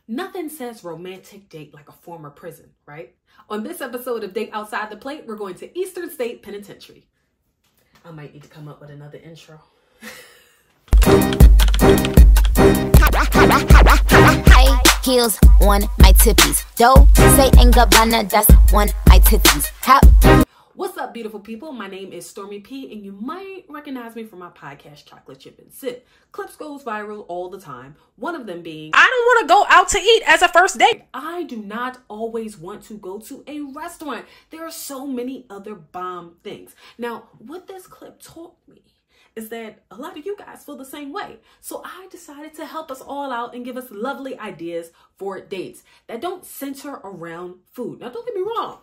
Nothing says romantic date like a former prison, right? On this episode of Date Outside the Plate, we're going to Eastern State Penitentiary. I might need to come up with another intro. High heels on my tippies. Don't say ain't Gabbana, that's on my titties. What's up, beautiful people? My name is Stormy P, and you might recognize me from my podcast, Chocolate Chip and Sip. Clips goes viral all the time. One of them being, I don't want to go out to eat as a first date. I do not always want to go to a restaurant. There are so many other bomb things. Now, what this clip taught me is that a lot of you guys feel the same way. So I decided to help us all out and give us lovely ideas for dates that don't center around food. Now, don't get me wrong.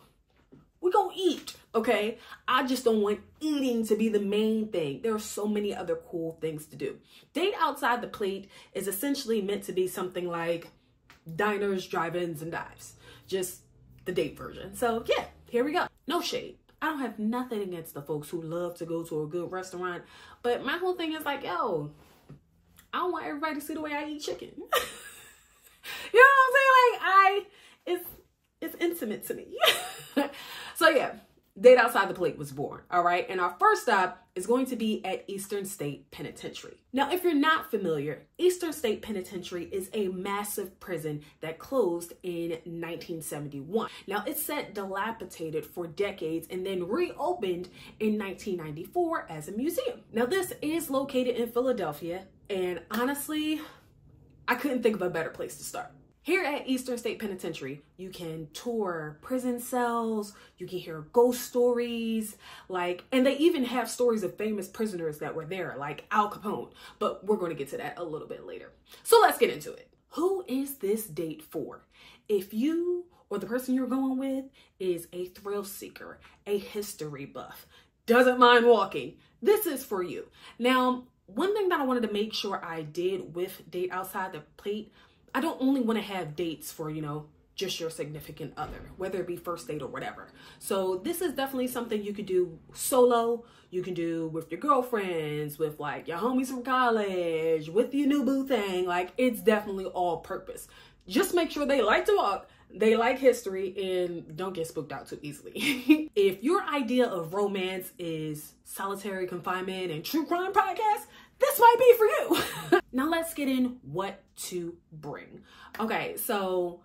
We're gonna eat, okay? I just don't want eating to be the main thing. There are so many other cool things to do. Date Outside the Plate is essentially meant to be something like diners, drive-ins, and dives. Just the date version. So yeah, here we go. No shade. I don't have nothing against the folks who love to go to a good restaurant, but my whole thing is like, yo, I don't want everybody to see the way I eat chicken. You know what I'm saying? Like, it's intimate to me. So yeah, Date Outside the Plate was born, all right? And our first stop is going to be at Eastern State Penitentiary. Now, if you're not familiar, Eastern State Penitentiary is a massive prison that closed in 1971. Now, it sat dilapidated for decades and then reopened in 1994 as a museum. Now, this is located in Philadelphia, and honestly, I couldn't think of a better place to start. Here at Eastern State Penitentiary, you can tour prison cells, you can hear ghost stories, and they even have stories of famous prisoners that were there, like Al Capone, but we're going to get to that a little bit later. So let's get into it. Who is this date for? If you or the person you're going with is a thrill seeker, a history buff, doesn't mind walking, this is for you. Now, one thing that I wanted to make sure I did with Date Outside the Plate, I don't only want to have dates for, just your significant other, whether it be first date or whatever. So this is definitely something you could do solo. You can do with your girlfriends, with like your homies from college, with your new boo thing. Like, it's definitely all purpose. Just make sure they like to walk, they like history, and don't get spooked out too easily. If your idea of romance is solitary confinement and true crime podcasts, this might be for you. Now let's get in what to bring. Okay, so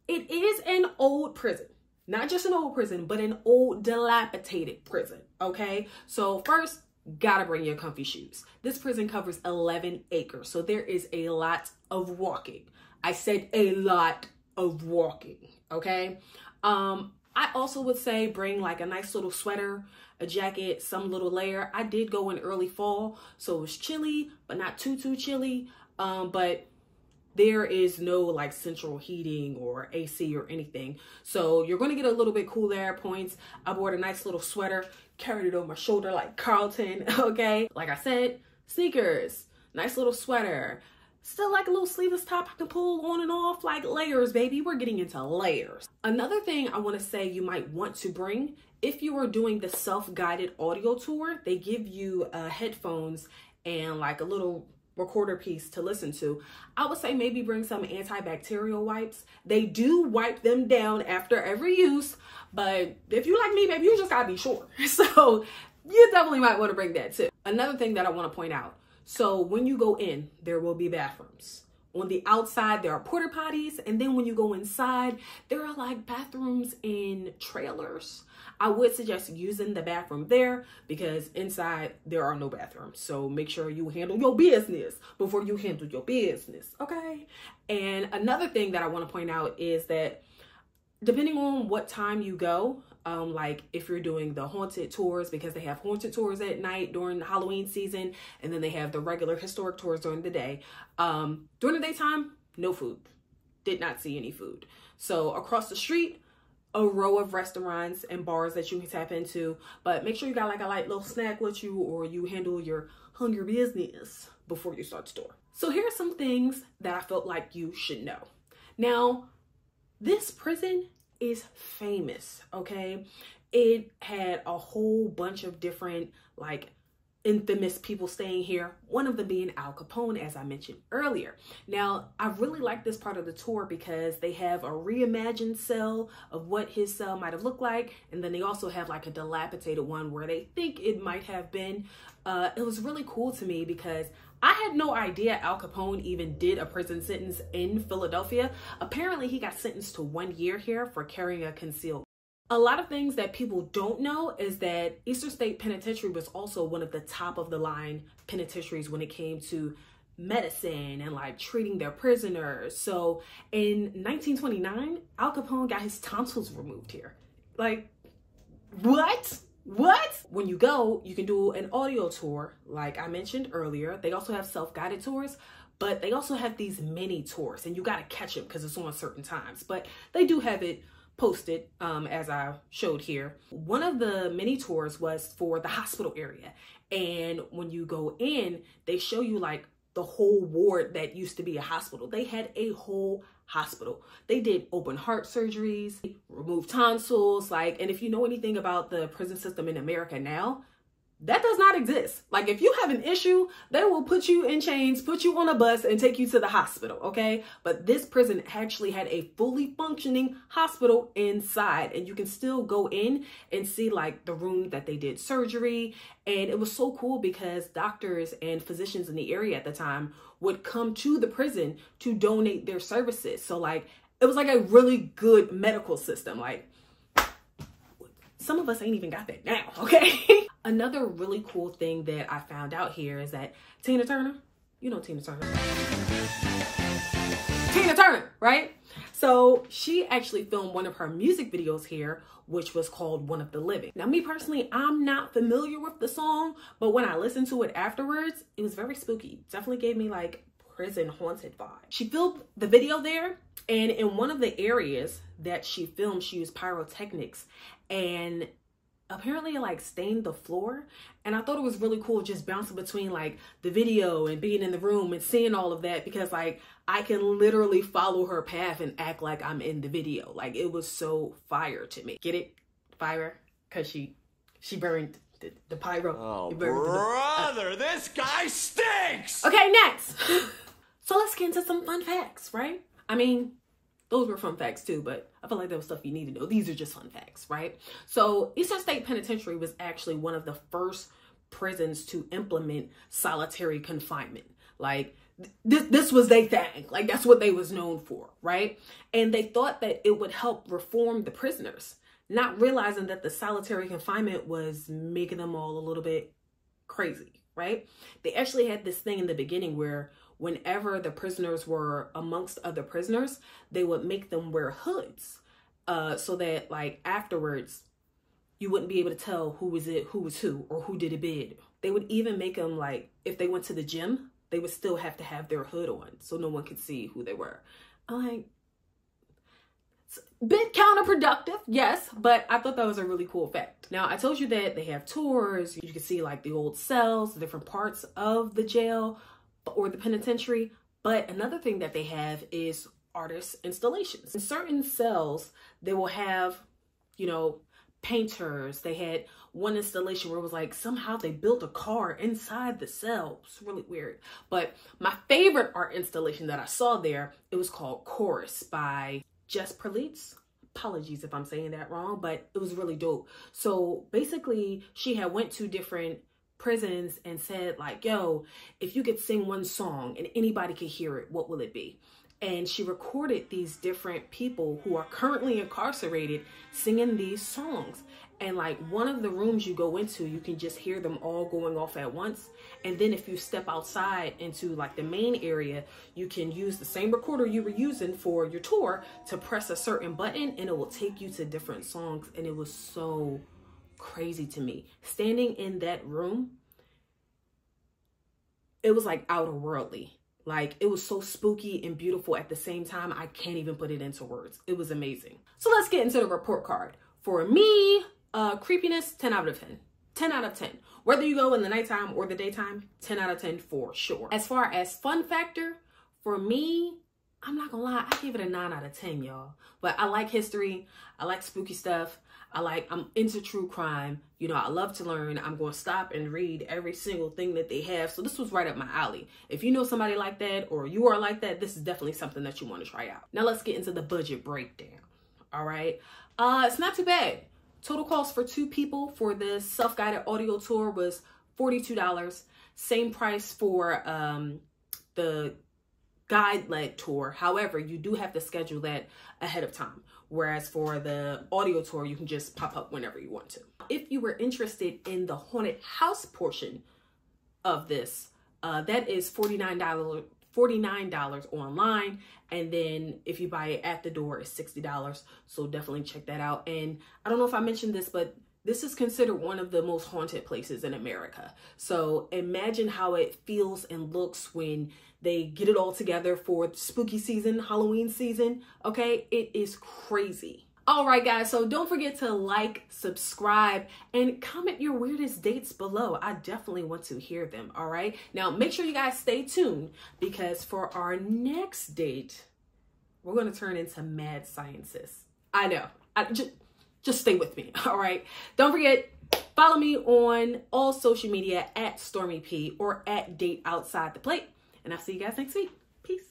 it is an old prison. Not just an old prison, but an old dilapidated prison, okay? So first, gotta bring your comfy shoes. This prison covers 11 acres, so there is a lot of walking. I said a lot of walking, okay? I also would say bring like a nice little sweater, a jacket, some little layer. I did go in early fall, so it was chilly, but not too chilly. But there is no like central heating or AC or anything. So you're going to get a little bit cool there at points. I bought a nice little sweater, carried it over my shoulder like Carlton, okay? Like I said, sneakers, nice little sweater. Still like a little sleeveless top I can pull on and off, like layers, baby. We're getting into layers. Another thing I want to say you might want to bring, if you are doing the self-guided audio tour, they give you headphones and like a little recorder piece to listen to. I would say maybe bring some antibacterial wipes. They do wipe them down after every use, but if you like me, baby, you just gotta be sure. So you definitely might want to bring that too. Another thing that I want to point out, so when you go in, there will be bathrooms. On the outside, there are porta potties. And then when you go inside, there are like bathrooms in trailers. I would suggest using the bathroom there because inside there are no bathrooms. So make sure you handle your business before you handle your business, okay? And another thing that I want to point out is that depending on what time you go, like if you're doing the haunted tours, because they have haunted tours at night during the Halloween season, and then they have the regular historic tours during the day. During the daytime, no food. Did not see any food. So across the street, a row of restaurants and bars that you can tap into, but make sure you got like a light little snack with you, or you handle your hunger business before you start the tour. So here are some things that I felt like you should know. Now, this prison is famous, okay? It had a whole bunch of different like infamous people staying here, one of them being Al Capone, as I mentioned earlier. Now, I really like this part of the tour because they have a reimagined cell of what his cell might have looked like, and then they also have like a dilapidated one where they think it might have been. It was really cool to me because I had no idea Al Capone even did a prison sentence in Philadelphia. Apparently, he got sentenced to 1 year here for carrying a concealed. A lot of things that people don't know is that Eastern State Penitentiary was also one of the top of the line penitentiaries when it came to medicine and like treating their prisoners. So in 1929, Al Capone got his tonsils removed here. Like, what? What? When you go, you can do an audio tour, like I mentioned earlier. They also have self-guided tours, but they also have these mini tours, and you got to catch them because it's on certain times. But they do have it posted as I showed here. One of the mini tours was for the hospital area, and when you go in, they show you like the whole ward that used to be a hospital. They had a whole hospital. They did open heart surgeries, removed tonsils, like, and if you know anything about the prison system in America now, that does not exist. Like, if you have an issue, they will put you in chains, put you on a bus, and take you to the hospital, okay? But this prison actually had a fully functioning hospital inside, and you can still go in and see, like, the room that they did surgery. And it was so cool because doctors and physicians in the area at the time would come to the prison to donate their services. So, like, it was like a really good medical system. Like, some of us ain't even got that now, okay? Another really cool thing that I found out here is that Tina Turner, you know Tina Turner. Tina Turner, right? So she actually filmed one of her music videos here, which was called One of the Living. Now, me personally, I'm not familiar with the song, but when I listened to it afterwards, it was very spooky. Definitely gave me like prison haunted vibe. She filmed the video there, and in one of the areas that she filmed, she used pyrotechnics, and apparently it like stained the floor. And I thought it was really cool just bouncing between like the video and being in the room and seeing all of that, because like I can literally follow her path and act like I'm in the video. Like, it was so fire to me. Get it? Fire? Because she burned the pyro. Oh, brother, this guy stinks! Okay, next. So let's get into some fun facts, right? I mean, those were fun facts too, but I feel like that was stuff you need to know. These are just fun facts, right? So Eastern State Penitentiary was actually one of the first prisons to implement solitary confinement. Like, this was their thing. Like, that's what they was known for, right? And they thought that it would help reform the prisoners, not realizing that the solitary confinement was making them all a little bit crazy, right? They actually had this thing in the beginning where whenever the prisoners were amongst other prisoners, they would make them wear hoods so that like afterwards you wouldn't be able to tell who was who, or who did a bid. They would even make them, like, if they went to the gym, they would still have to have their hood on so no one could see who they were. I'm like, it's a bit counterproductive, yes, but I thought that was a really cool fact. Now, I told you that they have tours. You can see like the old cells, the different parts of the jail or the penitentiary. But another thing that they have is artist installations. In certain cells, they will have, you know, painters. They had one installation where it was like somehow they built a car inside the cell. It's really weird. But my favorite art installation that I saw there, it was called Chorus by Jess Perlitz. Apologies if I'm saying that wrong, but it was really dope. So basically, she had went to different prisons and said like, yo, if you could sing one song and anybody could hear it, what will it be? And she recorded these different people who are currently incarcerated singing these songs. And like one of the rooms you go into, you can just hear them all going off at once. And then if you step outside into like the main area, you can use the same recorder you were using for your tour to press a certain button and it will take you to different songs. And it was so crazy to me. Standing in that room, it was like outer worldly. Like, it was so spooky and beautiful at the same time. I can't even put it into words. It was amazing. So let's get into the report card. For me, creepiness, 10 out of 10. 10 out of 10. Whether you go in the nighttime or the daytime, 10 out of 10 for sure. As far as fun factor, for me, I'm not gonna lie, I gave it a 9 out of 10, y'all. But I like history. I like spooky stuff. I'm into true crime. You know, I love to learn. I'm going to stop and read every single thing that they have. So this was right up my alley. If you know somebody like that or you are like that, this is definitely something that you want to try out. Now let's get into the budget breakdown. All right. It's not too bad. Total cost for 2 people for this self-guided audio tour was $42. Same price for the guide-led tour. However, you do have to schedule that ahead of time. Whereas for the audio tour, you can just pop up whenever you want to. If you were interested in the haunted house portion of this, that is $49 online. And then if you buy it at the door, it's $60. So definitely check that out. And I don't know if I mentioned this, but this is considered one of the most haunted places in America. So imagine how it feels and looks when they get it all together for spooky season, Halloween season. Okay, it is crazy. All right, guys, so don't forget to like, subscribe, and comment your weirdest dates below. I definitely want to hear them, all right? Now, make sure you guys stay tuned because for our next date, we're going to turn into mad scientists. I know. Just stay with me, all right? Don't forget, follow me on all social media at Stormy P or at Date Outside the Plate. And I'll see you guys next week. Peace.